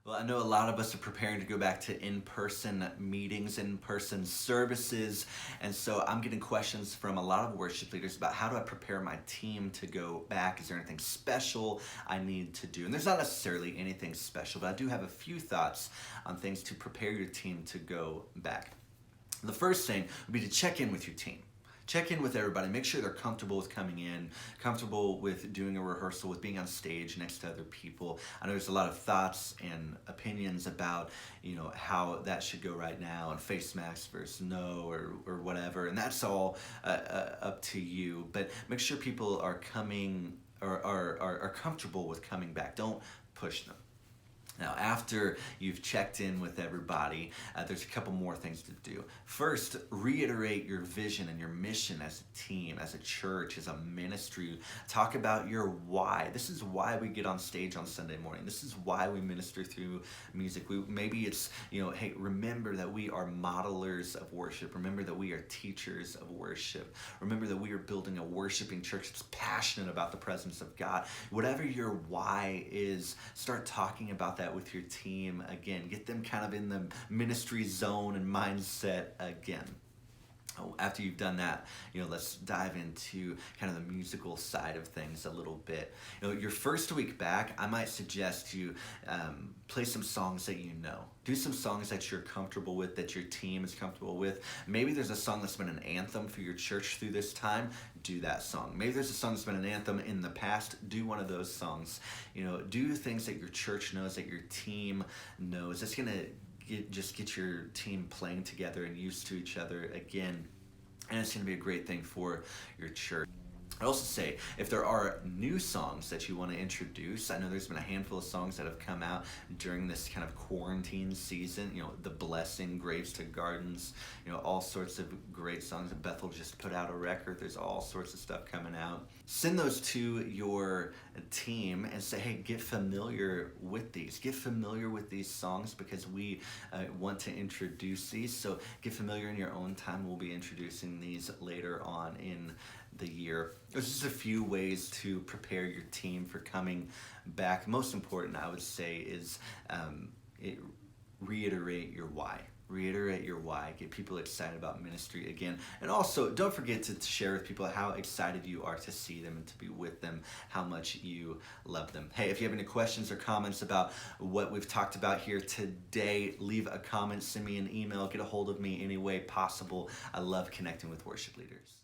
Well, I know a lot of us are preparing to go back to in-person meetings, in-person services, and so I'm getting questions from a lot of worship leaders about how do I prepare my team to go back? Is there anything special I need to do? And there's not necessarily anything special, but I do have a few thoughts on things to prepare your team to go back. The first thing would be to check in with your team. Check in with everybody, make sure they're comfortable with coming in, comfortable with doing a rehearsal, with being on stage next to other people. I know there's a lot of thoughts and opinions about, how that should go right now, and face masks versus no, or whatever, and that's all up to you. But make sure people are coming or are comfortable with coming back. Don't push them. Now, after you've checked in with everybody, there's a couple more things to do. First, reiterate your vision and your mission as a team, as a church, as a ministry. Talk about your why. This is why we get on stage on Sunday morning. This is why we minister through music. Maybe it's, hey, remember that we are modelers of worship. Remember that we are teachers of worship. Remember that we are building a worshiping church that's passionate about the presence of God. Whatever your why is, start talking about that with your team again. Get them kind of in the ministry zone and mindset again. After you've done that, let's dive into kind of the musical side of things a little bit. Your first week back, I might suggest you play some songs that you know. Do some songs that you're comfortable with, that your team is comfortable with. Maybe there's a song that's been an anthem for your church through this time. Do that song. Maybe there's a song that's been an anthem in the past. Do one of those songs. Do things that your church knows, that your team knows. It's going to get your team playing together and used to each other again, and it's going to be a great thing for your church. I'd also say, if there are new songs that you want to introduce, I know there's been a handful of songs that have come out during this kind of quarantine season, The Blessing, Graves to Gardens, all sorts of great songs. Bethel just put out a record. There's all sorts of stuff coming out. Send those to your team and say, hey, get familiar with these. Get familiar with these songs because we want to introduce these. So get familiar in your own time. We'll be introducing these later on in the year. There's just a few ways to prepare your team for coming back. Most important, I would say, is reiterate your why. Reiterate your why. Get people excited about ministry again. And also, don't forget to share with people how excited you are to see them and to be with them, how much you love them. Hey, if you have any questions or comments about what we've talked about here today, leave a comment, send me an email, get a hold of me any way possible. I love connecting with worship leaders.